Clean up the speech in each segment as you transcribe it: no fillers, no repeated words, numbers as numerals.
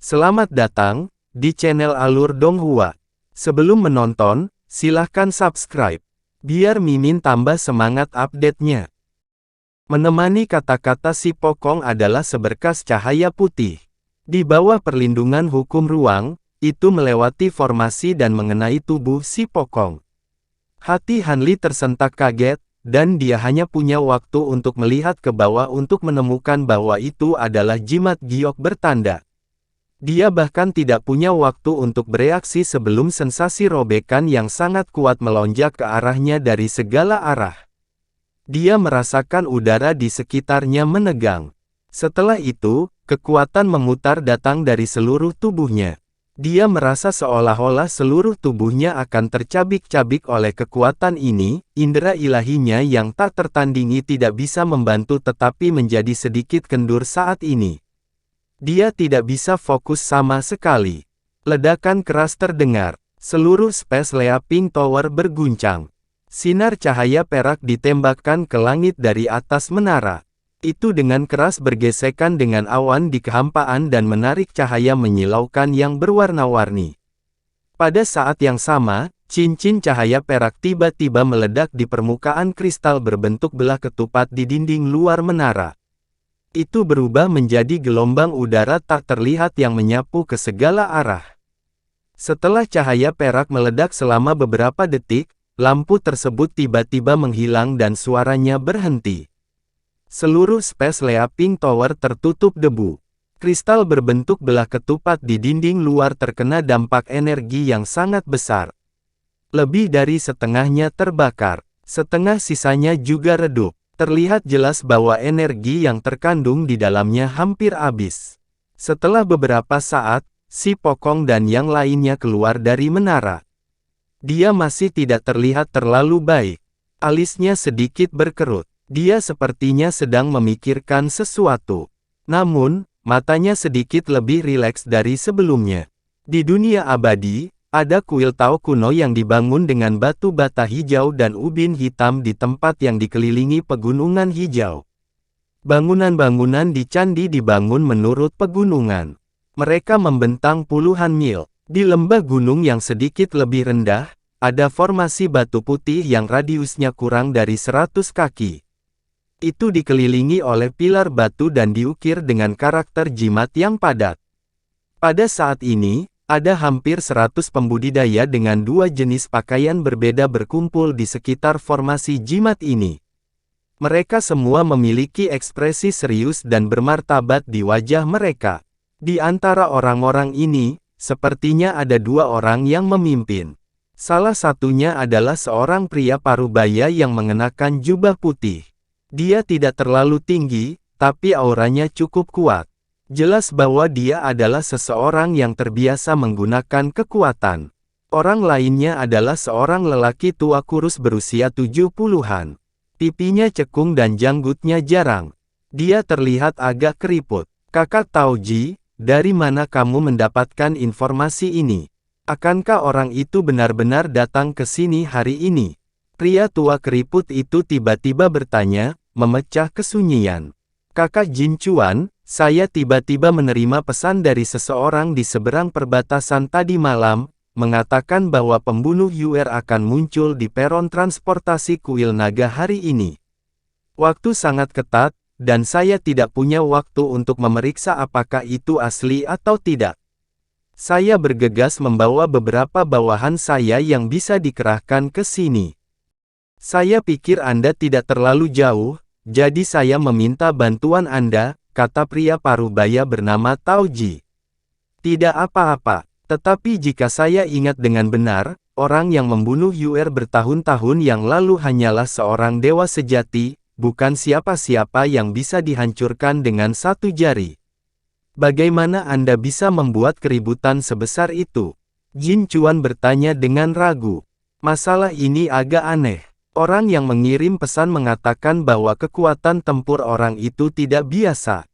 Selamat datang di channel Alur Donghua. Sebelum menonton, silahkan subscribe, biar Mimin tambah semangat update-nya. Menemani kata-kata si Pokong adalah seberkas cahaya putih. Di bawah perlindungan hukum ruang, itu melewati formasi dan mengenai tubuh si Pokong. Hati Hanli tersentak kaget, dan dia hanya punya waktu untuk melihat ke bawah untuk menemukan bahwa itu adalah jimat giok bertanda. Dia bahkan tidak punya waktu untuk bereaksi sebelum sensasi robekan yang sangat kuat melonjak ke arahnya dari segala arah. Dia merasakan udara di sekitarnya menegang. Setelah itu, kekuatan memutar datang dari seluruh tubuhnya. Dia merasa seolah-olah seluruh tubuhnya akan tercabik-cabik oleh kekuatan ini. Indera ilahinya yang tak tertandingi tidak bisa membantu tetapi menjadi sedikit kendur saat ini. Dia tidak bisa fokus sama sekali. Ledakan keras terdengar. Seluruh Space Leaping Tower berguncang. Sinar cahaya perak ditembakkan ke langit dari atas menara. Itu dengan keras bergesekan dengan awan di kehampaan dan menarik cahaya menyilaukan yang berwarna-warni. Pada saat yang sama, cincin cahaya perak tiba-tiba meledak di permukaan kristal berbentuk belah ketupat di dinding luar menara. Itu berubah menjadi gelombang udara tak terlihat yang menyapu ke segala arah. Setelah cahaya perak meledak selama beberapa detik, lampu tersebut tiba-tiba menghilang dan suaranya berhenti. Seluruh Space Leaping Tower tertutup debu. Kristal berbentuk belah ketupat di dinding luar terkena dampak energi yang sangat besar. Lebih dari setengahnya terbakar, setengah sisanya juga redup. Terlihat jelas bahwa energi yang terkandung di dalamnya hampir habis. Setelah beberapa saat, si Pokong dan yang lainnya keluar dari menara. Dia masih tidak terlihat terlalu baik. Alisnya sedikit berkerut. Dia sepertinya sedang memikirkan sesuatu. Namun, matanya sedikit lebih rileks dari sebelumnya. Di dunia abadi, ada kuil Tao kuno yang dibangun dengan batu bata hijau dan ubin hitam di tempat yang dikelilingi pegunungan hijau. Bangunan-bangunan di candi dibangun menurut pegunungan. Mereka membentang puluhan mil. Di lembah gunung yang sedikit lebih rendah, ada formasi batu putih yang radiusnya kurang dari 100 kaki. Itu dikelilingi oleh pilar batu dan diukir dengan karakter jimat yang padat. Pada saat ini, ada hampir 100 pembudidaya dengan dua jenis pakaian berbeda berkumpul di sekitar formasi jimat ini. Mereka semua memiliki ekspresi serius dan bermartabat di wajah mereka. Di antara orang-orang ini, sepertinya ada dua orang yang memimpin. Salah satunya adalah seorang pria parubaya yang mengenakan jubah putih. Dia tidak terlalu tinggi, tapi auranya cukup kuat. Jelas bahwa dia adalah seseorang yang terbiasa menggunakan kekuatan. Orang lainnya adalah seorang lelaki tua kurus berusia 70-an. Pipinya cekung dan janggutnya jarang. Dia terlihat agak keriput. Kakak Taoji, dari mana kamu mendapatkan informasi ini? Akankah orang itu benar-benar datang ke sini hari ini? Pria tua keriput itu tiba-tiba bertanya, memecah kesunyian. Kakak Jin Chuan, saya tiba-tiba menerima pesan dari seseorang di seberang perbatasan tadi malam, mengatakan bahwa pembunuh UR akan muncul di peron transportasi kuil naga hari ini. Waktu sangat ketat, dan saya tidak punya waktu untuk memeriksa apakah itu asli atau tidak. Saya bergegas membawa beberapa bawahan saya yang bisa dikerahkan ke sini. Saya pikir Anda tidak terlalu jauh, jadi saya meminta bantuan Anda, kata pria parubaya bernama Taoji. Tidak apa-apa, tetapi jika saya ingat dengan benar, orang yang membunuh UR bertahun-tahun yang lalu hanyalah seorang dewa sejati, bukan siapa-siapa yang bisa dihancurkan dengan satu jari. Bagaimana Anda bisa membuat keributan sebesar itu? Jin Chuan bertanya dengan ragu. Masalah ini agak aneh. Orang yang mengirim pesan mengatakan bahwa kekuatan tempur orang itu tidak biasa.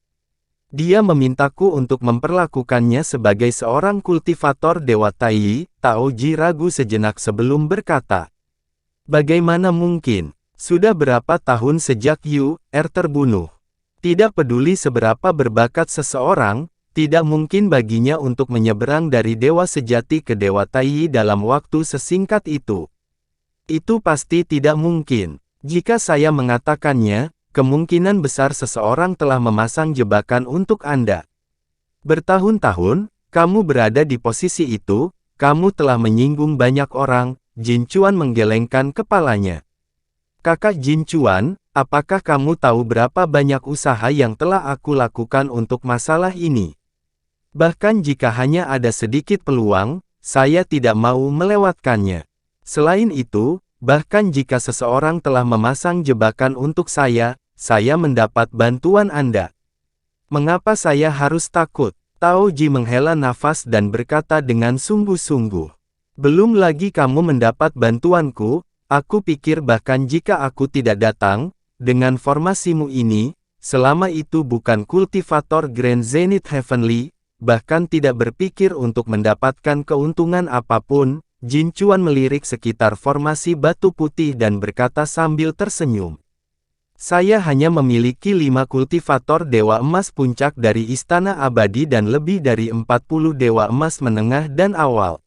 Dia memintaku untuk memperlakukannya sebagai seorang kultivator Dewa Tai. Taoji ragu sejenak sebelum berkata. Bagaimana mungkin? Sudah berapa tahun sejak UR terbunuh? Tidak peduli seberapa berbakat seseorang, tidak mungkin baginya untuk menyeberang dari dewa sejati ke dewa Taiyi dalam waktu sesingkat itu. Itu pasti tidak mungkin. Jika saya mengatakannya, kemungkinan besar seseorang telah memasang jebakan untuk Anda. Bertahun-tahun, kamu berada di posisi itu, kamu telah menyinggung banyak orang. Jin Chuan menggelengkan kepalanya. Kakak Jin Chuan, apakah kamu tahu berapa banyak usaha yang telah aku lakukan untuk masalah ini? Bahkan jika hanya ada sedikit peluang, saya tidak mau melewatkannya. Selain itu, bahkan jika seseorang telah memasang jebakan untuk saya mendapat bantuan Anda. Mengapa saya harus takut? Tao Ji menghela nafas dan berkata dengan sungguh-sungguh. Belum lagi kamu mendapat bantuanku, aku pikir bahkan jika aku tidak datang, dengan formasimu ini, selama itu bukan kultivator Grand Zenith Heavenly, bahkan tidak berpikir untuk mendapatkan keuntungan apapun. Jin Chuan melirik sekitar formasi batu putih dan berkata sambil tersenyum. Saya hanya memiliki 5 kultivator Dewa Emas Puncak dari Istana Abadi dan lebih dari 40 Dewa Emas Menengah dan Awal.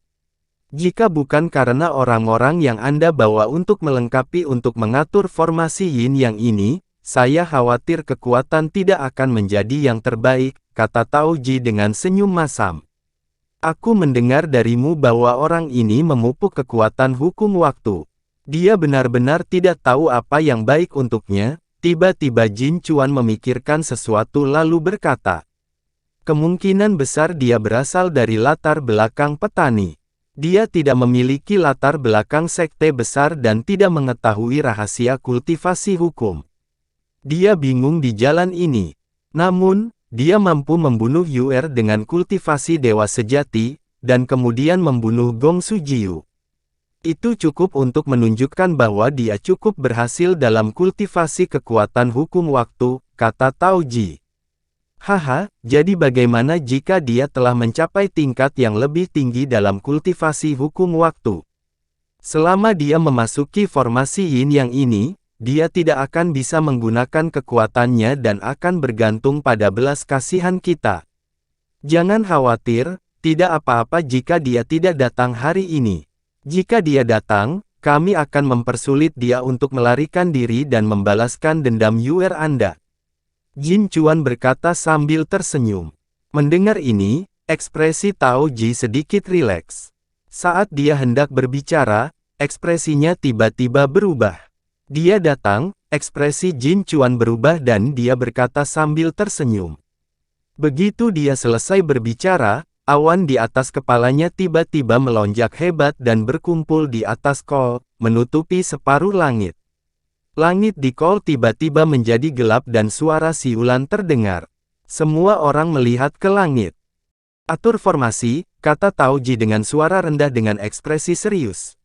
Jika bukan karena orang-orang yang Anda bawa untuk melengkapi untuk mengatur formasi Yin Yang ini, saya khawatir kekuatan tidak akan menjadi yang terbaik, kata Tao Ji dengan senyum masam. Aku mendengar darimu bahwa orang ini memupuk kekuatan hukum waktu. Dia benar-benar tidak tahu apa yang baik untuknya. Tiba-tiba Jin Chuan memikirkan sesuatu lalu berkata. Kemungkinan besar dia berasal dari latar belakang petani. Dia tidak memiliki latar belakang sekte besar dan tidak mengetahui rahasia kultivasi hukum. Dia bingung di jalan ini. Namun, dia mampu membunuh Yuer dengan kultivasi dewa sejati, dan kemudian membunuh Gong Sujiu. Itu cukup untuk menunjukkan bahwa dia cukup berhasil dalam kultivasi kekuatan hukum waktu, kata Tao Ji. Haha, jadi bagaimana jika dia telah mencapai tingkat yang lebih tinggi dalam kultivasi hukum waktu? Selama dia memasuki formasi Yin Yang ini, dia tidak akan bisa menggunakan kekuatannya dan akan bergantung pada belas kasihan kita. Jangan khawatir, tidak apa-apa jika dia tidak datang hari ini. Jika dia datang, kami akan mempersulit dia untuk melarikan diri dan membalaskan dendam Yuer Anda. Jin Chuan berkata sambil tersenyum. Mendengar ini, ekspresi Tao Ji sedikit rileks. Saat dia hendak berbicara, ekspresinya tiba-tiba berubah. Dia datang, ekspresi Jin Chuan berubah dan dia berkata sambil tersenyum. Begitu dia selesai berbicara, awan di atas kepalanya tiba-tiba melonjak hebat dan berkumpul di atas kol, menutupi separuh langit. Langit di kol tiba-tiba menjadi gelap dan suara siulan terdengar. Semua orang melihat ke langit. Atur formasi, kata Tao Ji dengan suara rendah dengan ekspresi serius.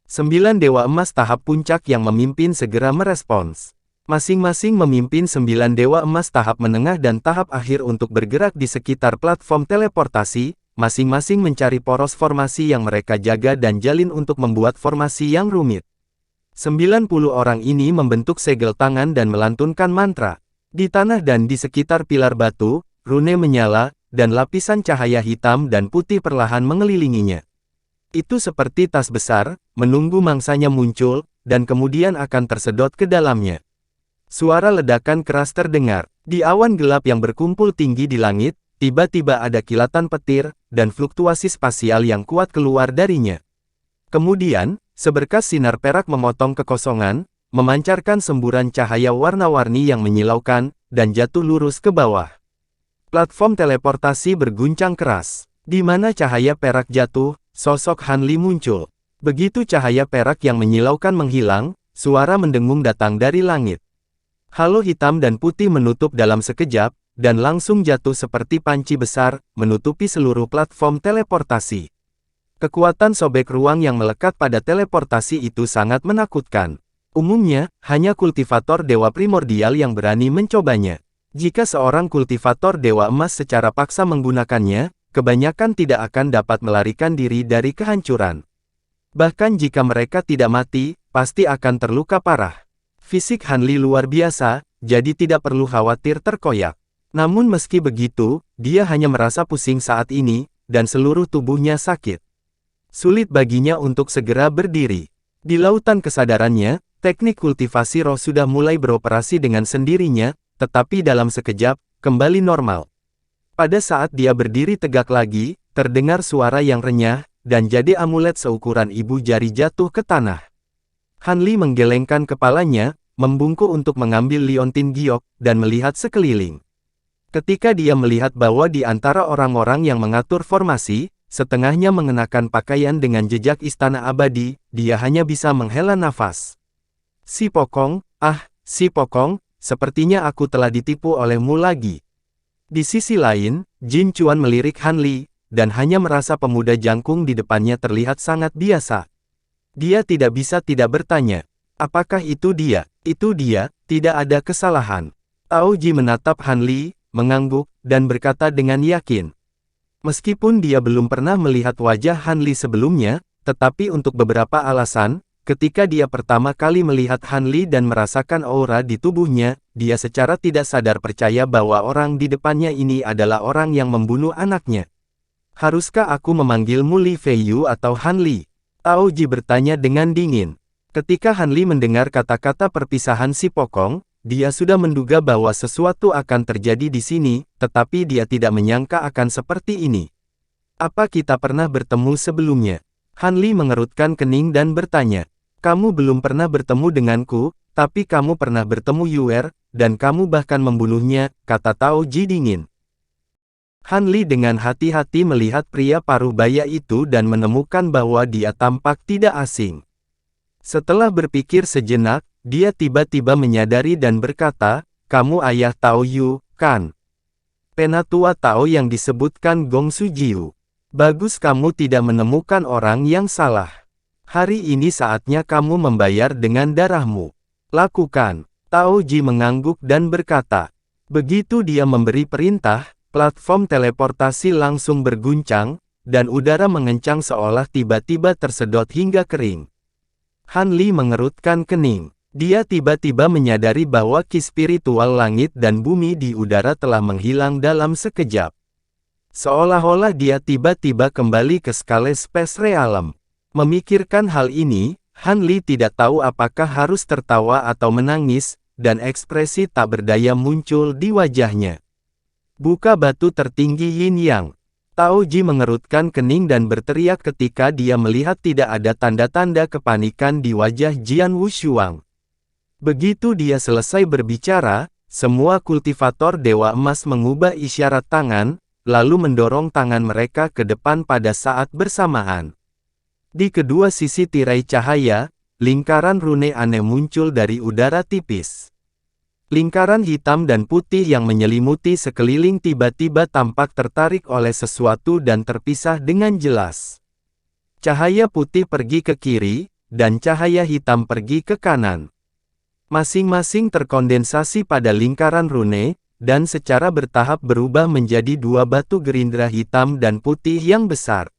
9 Dewa Emas tahap puncak yang memimpin segera merespons. Masing-masing memimpin 9 Dewa Emas tahap menengah dan tahap akhir untuk bergerak di sekitar platform teleportasi, masing-masing mencari poros formasi yang mereka jaga dan jalin untuk membuat formasi yang rumit. 90 orang ini membentuk segel tangan dan melantunkan mantra. Di tanah dan di sekitar pilar batu, rune menyala, dan lapisan cahaya hitam dan putih perlahan mengelilinginya. Itu seperti tas besar, menunggu mangsanya muncul, dan kemudian akan tersedot ke dalamnya. Suara ledakan keras terdengar. Di awan gelap yang berkumpul tinggi di langit, tiba-tiba ada kilatan petir, dan fluktuasi spasial yang kuat keluar darinya. Kemudian, seberkas sinar perak memotong kekosongan, memancarkan semburan cahaya warna-warni yang menyilaukan, dan jatuh lurus ke bawah. Platform teleportasi berguncang keras. Di mana cahaya perak jatuh, sosok Han Li muncul. Begitu cahaya perak yang menyilaukan menghilang, suara mendengung datang dari langit. Halo hitam dan putih menutup dalam sekejap, dan langsung jatuh seperti panci besar, menutupi seluruh platform teleportasi. Kekuatan sobek ruang yang melekat pada teleportasi itu sangat menakutkan. Umumnya, hanya kultivator dewa primordial yang berani mencobanya. Jika seorang kultivator dewa emas secara paksa menggunakannya, kebanyakan tidak akan dapat melarikan diri dari kehancuran. Bahkan jika mereka tidak mati, pasti akan terluka parah. Fisik Han Li luar biasa, jadi tidak perlu khawatir terkoyak. Namun meski begitu, dia hanya merasa pusing saat ini, dan seluruh tubuhnya sakit. Sulit baginya untuk segera berdiri. Di lautan kesadarannya, teknik kultivasi roh sudah mulai beroperasi dengan sendirinya, tetapi dalam sekejap, kembali normal. Pada saat dia berdiri tegak lagi, terdengar suara yang renyah, dan jadi amulet seukuran ibu jari jatuh ke tanah. Han Li menggelengkan kepalanya, membungkuk untuk mengambil liontin giok, dan melihat sekeliling. Ketika dia melihat bahwa di antara orang-orang yang mengatur formasi, setengahnya mengenakan pakaian dengan jejak istana abadi, dia hanya bisa menghela nafas. Si Pokong, Si Pokong, sepertinya aku telah ditipu olehmu lagi. Di sisi lain, Jin Chuan melirik Han Li, dan hanya merasa pemuda jangkung di depannya terlihat sangat biasa. Dia tidak bisa tidak bertanya, apakah itu dia? Itu dia, tidak ada kesalahan. Tao Ji menatap Han Li, mengangguk, dan berkata dengan yakin. Meskipun dia belum pernah melihat wajah Han Li sebelumnya, tetapi untuk beberapa alasan, ketika dia pertama kali melihat Han Li dan merasakan aura di tubuhnya, dia secara tidak sadar percaya bahwa orang di depannya ini adalah orang yang membunuh anaknya. Haruskah aku memanggilmu Li Feiyu atau Han Li? Tao Ji bertanya dengan dingin. Ketika Han Li mendengar kata-kata perpisahan si Pokong, dia sudah menduga bahwa sesuatu akan terjadi di sini, tetapi dia tidak menyangka akan seperti ini. Apa kita pernah bertemu sebelumnya? Han Li mengerutkan kening dan bertanya. Kamu belum pernah bertemu denganku, tapi kamu pernah bertemu Yuer, dan kamu bahkan membunuhnya, kata Tao Ji dingin. Han Li dengan hati-hati melihat pria paruh baya itu dan menemukan bahwa dia tampak tidak asing. Setelah berpikir sejenak, dia tiba-tiba menyadari dan berkata, kamu ayah Tao Yu, kan? Penatua Tao yang disebutkan Gong Su Jiu. Bagus kamu tidak menemukan orang yang salah. Hari ini saatnya kamu membayar dengan darahmu. Lakukan. Tao Ji mengangguk dan berkata. Begitu dia memberi perintah, platform teleportasi langsung berguncang, dan udara mengencang seolah tiba-tiba tersedot hingga kering. Han Li mengerutkan kening. Dia tiba-tiba menyadari bahwa ki spiritual langit dan bumi di udara telah menghilang dalam sekejap. Seolah-olah dia tiba-tiba kembali ke skala space realm. Memikirkan hal ini, Han Li tidak tahu apakah harus tertawa atau menangis, dan ekspresi tak berdaya muncul di wajahnya. Buka batu tertinggi Yin Yang. Tao Ji mengerutkan kening dan berteriak ketika dia melihat tidak ada tanda-tanda kepanikan di wajah Jian Wushuang. Begitu dia selesai berbicara, semua kultivator Dewa Emas mengubah isyarat tangan, lalu mendorong tangan mereka ke depan pada saat bersamaan. Di kedua sisi tirai cahaya, lingkaran rune aneh muncul dari udara tipis. Lingkaran hitam dan putih yang menyelimuti sekeliling tiba-tiba tampak tertarik oleh sesuatu dan terpisah dengan jelas. Cahaya putih pergi ke kiri, dan cahaya hitam pergi ke kanan. Masing-masing terkondensasi pada lingkaran rune, dan secara bertahap berubah menjadi dua batu gerindra hitam dan putih yang besar.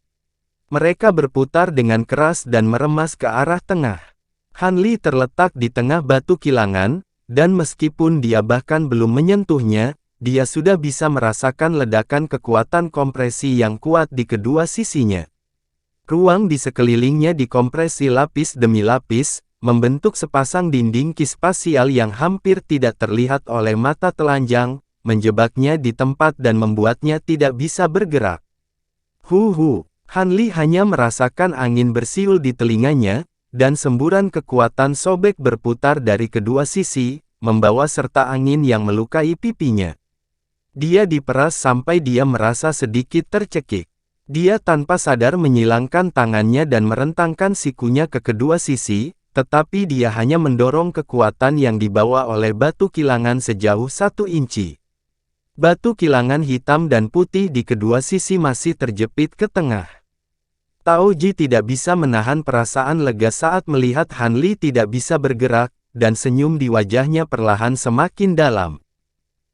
Mereka berputar dengan keras dan meremas ke arah tengah. Han Li terletak di tengah batu kilangan, dan meskipun dia bahkan belum menyentuhnya, dia sudah bisa merasakan ledakan kekuatan kompresi yang kuat di kedua sisinya. Ruang di sekelilingnya dikompresi lapis demi lapis, membentuk sepasang dinding ki spasial yang hampir tidak terlihat oleh mata telanjang, menjebaknya di tempat dan membuatnya tidak bisa bergerak. Han Li hanya merasakan angin bersiul di telinganya, dan semburan kekuatan sobek berputar dari kedua sisi, membawa serta angin yang melukai pipinya. Dia diperas sampai dia merasa sedikit tercekik. Dia tanpa sadar menyilangkan tangannya dan merentangkan sikunya ke kedua sisi, tetapi dia hanya mendorong kekuatan yang dibawa oleh batu kilangan sejauh 1 inci. Batu kilangan hitam dan putih di kedua sisi masih terjepit ke tengah. Tao Ji tidak bisa menahan perasaan lega saat melihat Han Li tidak bisa bergerak, dan senyum di wajahnya perlahan semakin dalam.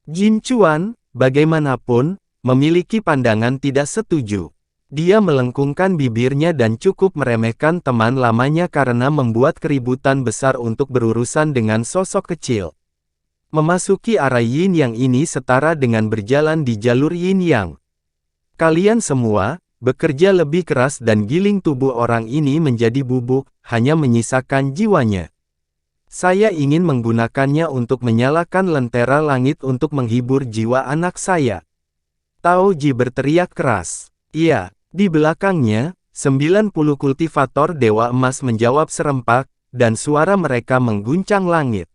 Jin Chuan, bagaimanapun, memiliki pandangan tidak setuju. Dia melengkungkan bibirnya dan cukup meremehkan teman lamanya karena membuat keributan besar untuk berurusan dengan sosok kecil. Memasuki arah yin yang ini setara dengan berjalan di jalur yin yang. Kalian semua, bekerja lebih keras dan giling tubuh orang ini menjadi bubuk, hanya menyisakan jiwanya. Saya ingin menggunakannya untuk menyalakan lentera langit untuk menghibur jiwa anak saya. Tao Ji berteriak keras. Iya, di belakangnya, 90 kultivator Dewa Emas menjawab serempak, dan suara mereka mengguncang langit.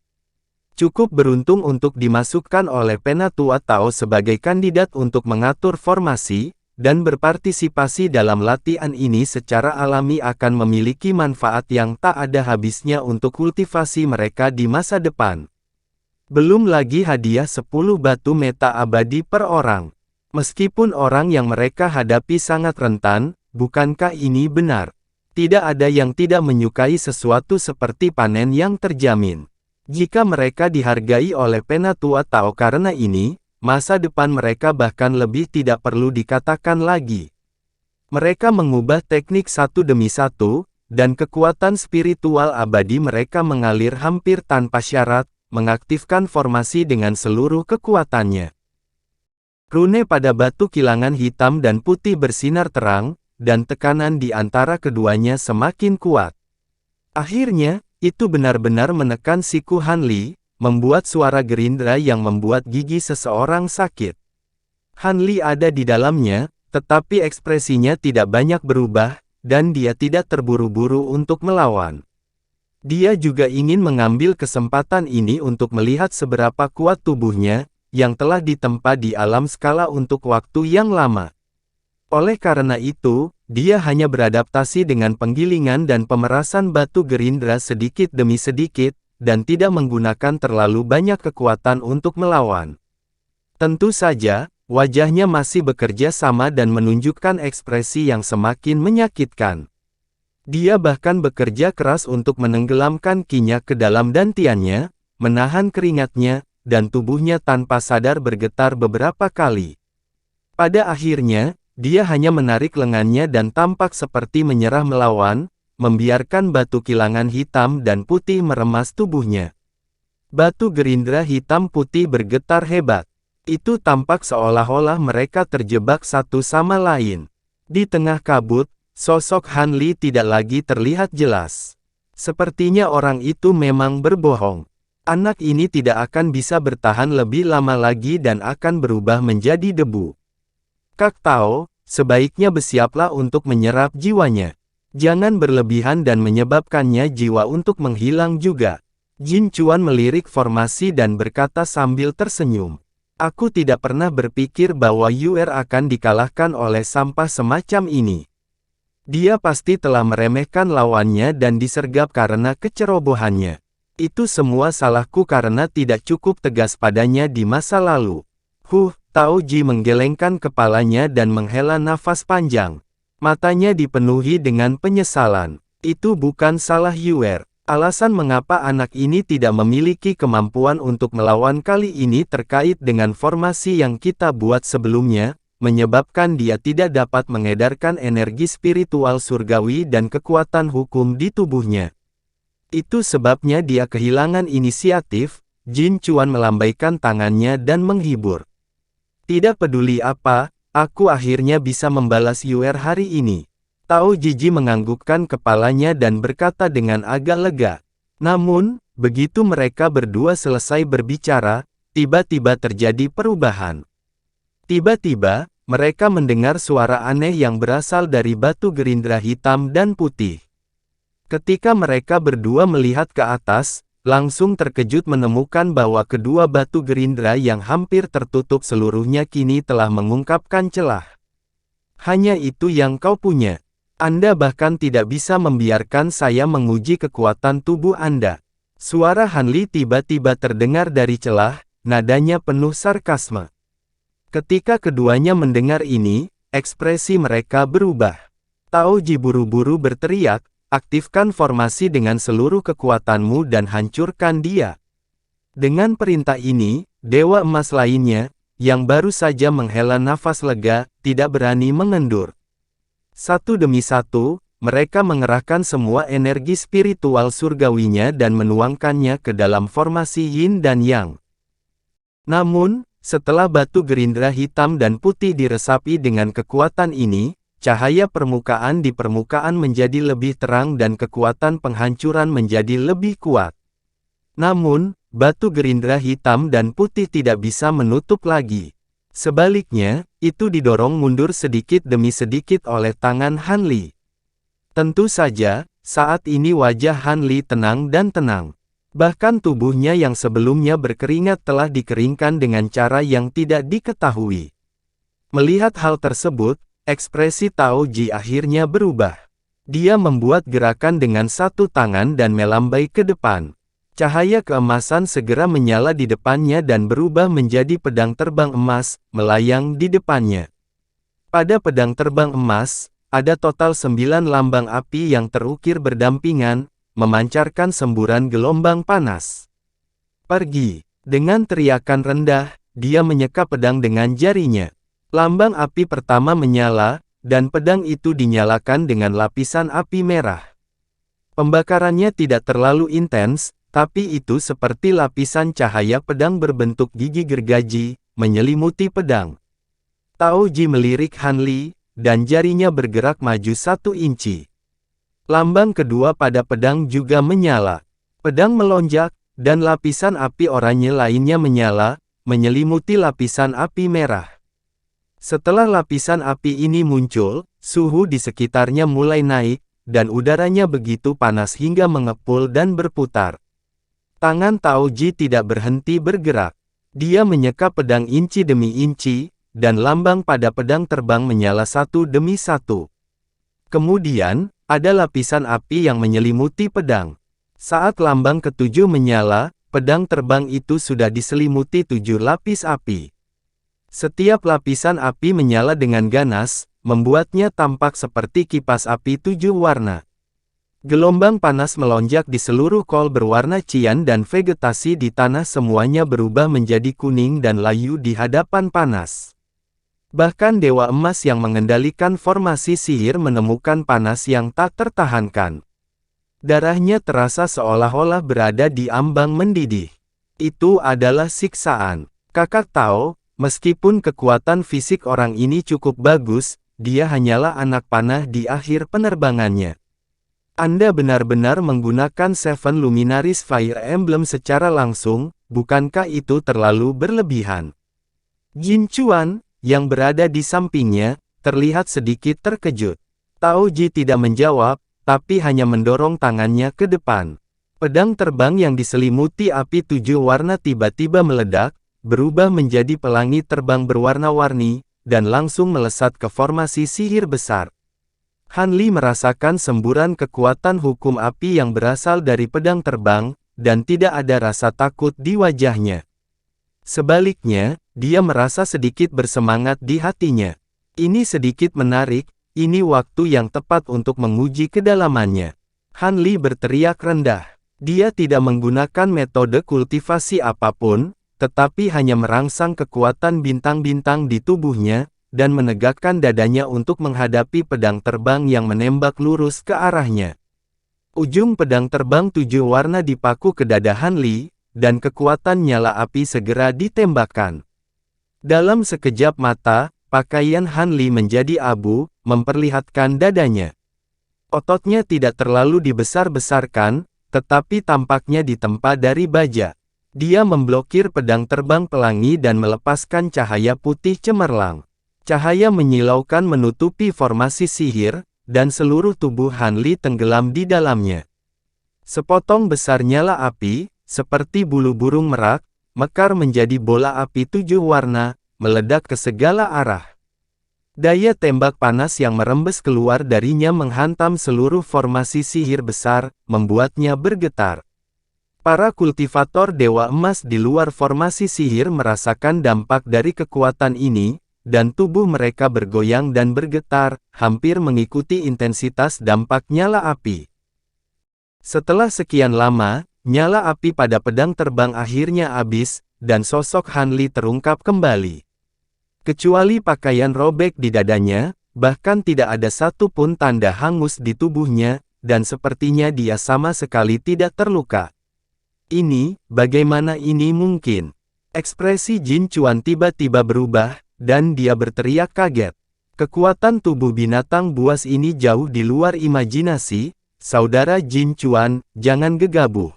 Cukup beruntung untuk dimasukkan oleh Penatua Tao sebagai kandidat untuk mengatur formasi, dan berpartisipasi dalam latihan ini secara alami akan memiliki manfaat yang tak ada habisnya untuk kultivasi mereka di masa depan. Belum lagi hadiah 10 batu meta abadi per orang. Meskipun orang yang mereka hadapi sangat rentan, bukankah ini benar? Tidak ada yang tidak menyukai sesuatu seperti panen yang terjamin. Jika mereka dihargai oleh Penatua Tao karena ini, masa depan mereka bahkan lebih tidak perlu dikatakan lagi. Mereka mengubah teknik satu demi satu, dan kekuatan spiritual abadi mereka mengalir hampir tanpa syarat, mengaktifkan formasi dengan seluruh kekuatannya. Rune pada batu kilangan hitam dan putih bersinar terang, dan tekanan di antara keduanya semakin kuat. Akhirnya, itu benar-benar menekan siku Han Li, membuat suara gerindra yang membuat gigi seseorang sakit. Han Li ada di dalamnya, tetapi ekspresinya tidak banyak berubah, dan dia tidak terburu-buru untuk melawan. Dia juga ingin mengambil kesempatan ini untuk melihat seberapa kuat tubuhnya, yang telah ditempa di alam skala untuk waktu yang lama. Oleh karena itu, dia hanya beradaptasi dengan penggilingan dan pemerasan batu gerindra sedikit demi sedikit, dan tidak menggunakan terlalu banyak kekuatan untuk melawan. Tentu saja, wajahnya masih bekerja sama dan menunjukkan ekspresi yang semakin menyakitkan. Dia bahkan bekerja keras untuk menenggelamkan kinya ke dalam dantiannya, menahan keringatnya, dan tubuhnya tanpa sadar bergetar beberapa kali. Pada akhirnya, dia hanya menarik lengannya dan tampak seperti menyerah melawan, membiarkan batu kilangan hitam dan putih meremas tubuhnya. Batu gerindra hitam putih bergetar hebat. Itu tampak seolah-olah mereka terjebak satu sama lain. Di tengah kabut, sosok Han Li tidak lagi terlihat jelas. Sepertinya orang itu memang berbohong. Anak ini tidak akan bisa bertahan lebih lama lagi dan akan berubah menjadi debu. Kak Tao, sebaiknya bersiaplah untuk menyerap jiwanya. Jangan berlebihan dan menyebabkannya jiwa untuk menghilang juga. Jin Chuan melirik formasi dan berkata sambil tersenyum. Aku tidak pernah berpikir bahwa Yuer akan dikalahkan oleh sampah semacam ini. Dia pasti telah meremehkan lawannya dan disergap karena kecerobohannya. Itu semua salahku karena tidak cukup tegas padanya di masa lalu. Tao Ji menggelengkan kepalanya dan menghela nafas panjang. Matanya dipenuhi dengan penyesalan. Itu bukan salah Yuer. Alasan mengapa anak ini tidak memiliki kemampuan untuk melawan kali ini terkait dengan formasi yang kita buat sebelumnya, menyebabkan dia tidak dapat mengedarkan energi spiritual surgawi dan kekuatan hukum di tubuhnya. Itu sebabnya dia kehilangan inisiatif. Jin Chuan melambaikan tangannya dan menghibur. Tidak peduli apa, aku akhirnya bisa membalas Yuer hari ini. Tao Jiji menganggukkan kepalanya dan berkata dengan agak lega. Namun, begitu mereka berdua selesai berbicara, tiba-tiba terjadi perubahan. Tiba-tiba, mereka mendengar suara aneh yang berasal dari batu gerindra hitam dan putih. Ketika mereka berdua melihat ke atas, langsung terkejut menemukan bahwa kedua batu gerindra yang hampir tertutup seluruhnya kini telah mengungkapkan celah. Hanya itu yang kau punya. Anda bahkan tidak bisa membiarkan saya menguji kekuatan tubuh Anda. Suara Han Li tiba-tiba terdengar dari celah, nadanya penuh sarkasme. Ketika keduanya mendengar ini, ekspresi mereka berubah. Tao Ji buru-buru berteriak, aktifkan formasi dengan seluruh kekuatanmu dan hancurkan dia. Dengan perintah ini, Dewa Emas lainnya, yang baru saja menghela nafas lega, tidak berani mengendur. Satu demi satu, mereka mengerahkan semua energi spiritual surgawinya dan menuangkannya ke dalam formasi Yin dan Yang. Namun, setelah batu gerindra hitam dan putih diresapi dengan kekuatan ini, cahaya permukaan di permukaan menjadi lebih terang dan kekuatan penghancuran menjadi lebih kuat. Namun, batu gerindra hitam dan putih tidak bisa menutup lagi. Sebaliknya, itu didorong mundur sedikit demi sedikit oleh tangan Han Li. Tentu saja, saat ini wajah Han Li tenang dan tenang. Bahkan tubuhnya yang sebelumnya berkeringat telah dikeringkan dengan cara yang tidak diketahui. Melihat hal tersebut, ekspresi Tao Ji akhirnya berubah. Dia membuat gerakan dengan satu tangan dan melambai ke depan. Cahaya keemasan segera menyala di depannya dan berubah menjadi pedang terbang emas, melayang di depannya. Pada pedang terbang emas, ada total 9 lambang api yang terukir berdampingan, memancarkan semburan gelombang panas. Pergi! Dengan teriakan rendah, dia menyeka pedang dengan jarinya. Lambang api pertama menyala, dan pedang itu dinyalakan dengan lapisan api merah. Pembakarannya tidak terlalu intens, tapi itu seperti lapisan cahaya pedang berbentuk gigi gergaji, menyelimuti pedang. Tao Ji melirik Han Li, dan jarinya bergerak maju 1 inci. Lambang kedua pada pedang juga menyala. Pedang melonjak, dan lapisan api oranye lainnya menyala, menyelimuti lapisan api merah. Setelah lapisan api ini muncul, suhu di sekitarnya mulai naik, dan udaranya begitu panas hingga mengepul dan berputar. Tangan Tao Ji tidak berhenti bergerak. Dia menyeka pedang inci demi inci, dan lambang pada pedang terbang menyala satu demi satu. Kemudian, ada lapisan api yang menyelimuti pedang. Saat lambang ketujuh menyala, pedang terbang itu sudah diselimuti 7 lapis api. Setiap lapisan api menyala dengan ganas, membuatnya tampak seperti kipas api 7 warna. Gelombang panas melonjak di seluruh kol berwarna cian dan vegetasi di tanah semuanya berubah menjadi kuning dan layu di hadapan panas. Bahkan Dewa Emas yang mengendalikan formasi sihir menemukan panas yang tak tertahankan. Darahnya terasa seolah-olah berada di ambang mendidih. Itu adalah siksaan. Kakak Tao, meskipun kekuatan fisik orang ini cukup bagus, dia hanyalah anak panah di akhir penerbangannya. Anda benar-benar menggunakan Seven Luminaries Fire Emblem secara langsung, bukankah itu terlalu berlebihan? Jin Chuan, yang berada di sampingnya, terlihat sedikit terkejut. Tao Ji tidak menjawab, tapi hanya mendorong tangannya ke depan. Pedang terbang yang diselimuti api 7 warna tiba-tiba meledak, berubah menjadi pelangi terbang berwarna-warni, dan langsung melesat ke formasi sihir besar. Han Li merasakan semburan kekuatan hukum api yang berasal dari pedang terbang, dan tidak ada rasa takut di wajahnya. Sebaliknya, dia merasa sedikit bersemangat di hatinya. Ini sedikit menarik, ini waktu yang tepat untuk menguji kedalamannya. Han Li berteriak rendah. Dia tidak menggunakan metode kultivasi apapun, tetapi hanya merangsang kekuatan bintang-bintang di tubuhnya, dan menegakkan dadanya untuk menghadapi pedang terbang yang menembak lurus ke arahnya. Ujung pedang terbang 7 warna dipaku ke dada Han Li, dan kekuatan nyala api segera ditembakkan. Dalam sekejap mata, pakaian Han Li menjadi abu, memperlihatkan dadanya. Ototnya tidak terlalu dibesar-besarkan, tetapi tampaknya ditempa dari baja. Dia memblokir pedang terbang pelangi dan melepaskan cahaya putih cemerlang. Cahaya menyilaukan menutupi formasi sihir, dan seluruh tubuh Han Li tenggelam di dalamnya. Sepotong besar nyala api, seperti bulu burung merak, mekar menjadi bola api 7 warna, meledak ke segala arah. Daya tembak panas yang merembes keluar darinya menghantam seluruh formasi sihir besar, membuatnya bergetar. Para kultivator Dewa Emas di luar formasi sihir merasakan dampak dari kekuatan ini, dan tubuh mereka bergoyang dan bergetar, hampir mengikuti intensitas dampak nyala api. Setelah sekian lama, nyala api pada pedang terbang akhirnya habis, dan sosok Han Li terungkap kembali. Kecuali pakaian robek di dadanya, bahkan tidak ada satu pun tanda hangus di tubuhnya, dan sepertinya dia sama sekali tidak terluka. Bagaimana ini mungkin? Ekspresi Jin Chuan tiba-tiba berubah, dan dia berteriak kaget. Kekuatan tubuh binatang buas ini jauh di luar imajinasi. Saudara Jin Chuan, jangan gegabah.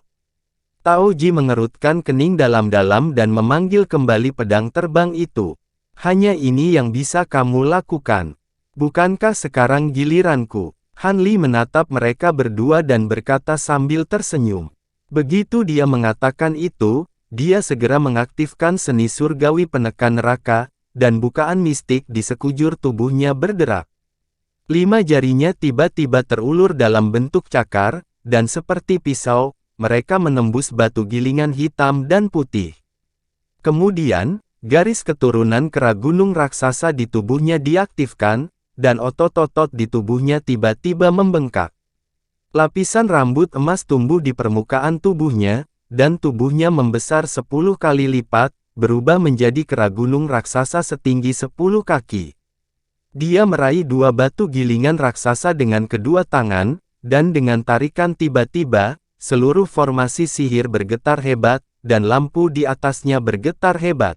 Tao Ji mengerutkan kening dalam-dalam dan memanggil kembali pedang terbang itu. Hanya ini yang bisa kamu lakukan. Bukankah sekarang giliranku? Han Li menatap mereka berdua dan berkata sambil tersenyum. Begitu dia mengatakan itu, dia segera mengaktifkan seni surgawi penekan neraka, dan bukaan mistik di sekujur tubuhnya berderak. 5 jarinya tiba-tiba terulur dalam bentuk cakar, dan seperti pisau, mereka menembus batu gilingan hitam dan putih. Kemudian, garis keturunan kera gunung raksasa di tubuhnya diaktifkan, dan otot-otot di tubuhnya tiba-tiba membengkak. Lapisan rambut emas tumbuh di permukaan tubuhnya, dan tubuhnya membesar 10 kali lipat, berubah menjadi kera gunung raksasa setinggi 10 kaki. Dia meraih 2 batu gilingan raksasa dengan kedua tangan, dan dengan tarikan tiba-tiba, seluruh formasi sihir bergetar hebat, dan lampu di atasnya bergetar hebat.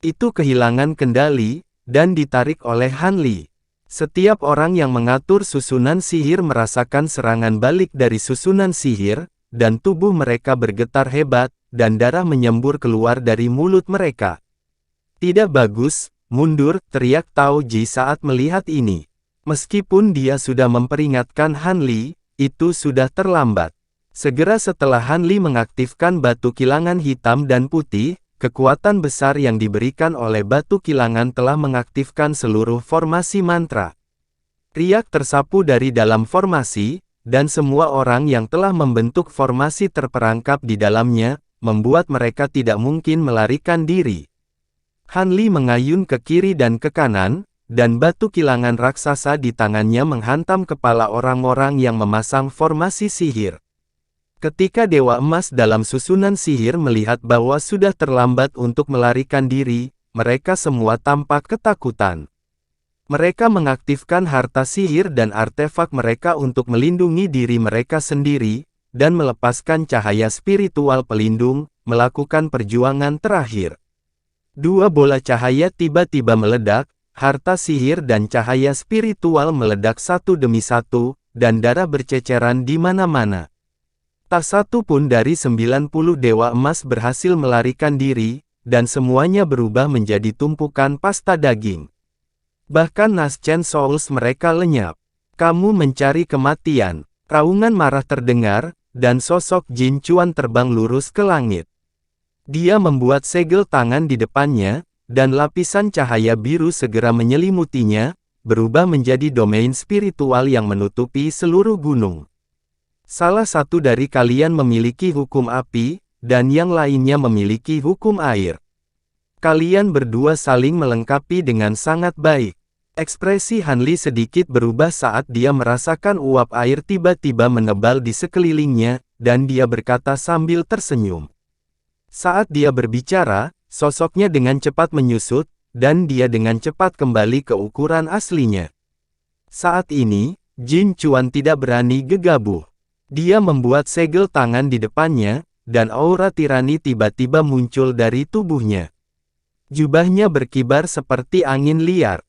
Itu kehilangan kendali, dan ditarik oleh Han Li. Setiap orang yang mengatur susunan sihir merasakan serangan balik dari susunan sihir, dan tubuh mereka bergetar hebat, dan darah menyembur keluar dari mulut mereka. Tidak bagus, mundur, teriak Tao Ji saat melihat ini. Meskipun dia sudah memperingatkan Han Li, itu sudah terlambat. Segera setelah Han Li mengaktifkan batu kilangan hitam dan putih, kekuatan besar yang diberikan oleh batu kilangan telah mengaktifkan seluruh formasi mantra. Riak tersapu dari dalam formasi, dan semua orang yang telah membentuk formasi terperangkap di dalamnya, membuat mereka tidak mungkin melarikan diri. Han Li mengayun ke kiri dan ke kanan, dan batu kilangan raksasa di tangannya menghantam kepala orang-orang yang memasang formasi sihir. Ketika Dewa Emas dalam susunan sihir melihat bahwa sudah terlambat untuk melarikan diri, mereka semua tampak ketakutan. Mereka mengaktifkan harta sihir dan artefak mereka untuk melindungi diri mereka sendiri, dan melepaskan cahaya spiritual pelindung, melakukan perjuangan terakhir. 2 bola cahaya tiba-tiba meledak, harta sihir dan cahaya spiritual meledak satu demi satu, dan darah berceceran di mana-mana. Tak satu pun dari 90 Dewa Emas berhasil melarikan diri, dan semuanya berubah menjadi tumpukan pasta daging. Bahkan Naschen Souls mereka lenyap. Kamu mencari kematian. Raungan marah terdengar, dan sosok Jin Chuan terbang lurus ke langit. Dia membuat segel tangan di depannya, dan lapisan cahaya biru segera menyelimutinya, berubah menjadi domain spiritual yang menutupi seluruh gunung. Salah satu dari kalian memiliki hukum api, dan yang lainnya memiliki hukum air. Kalian berdua saling melengkapi dengan sangat baik. Ekspresi Han Li sedikit berubah saat dia merasakan uap air tiba-tiba menebal di sekelilingnya, dan dia berkata sambil tersenyum. Saat dia berbicara, sosoknya dengan cepat menyusut, dan dia dengan cepat kembali ke ukuran aslinya. Saat ini, Jin Chuan tidak berani gegabah. Dia membuat segel tangan di depannya, dan aura tirani tiba-tiba muncul dari tubuhnya. Jubahnya berkibar seperti angin liar.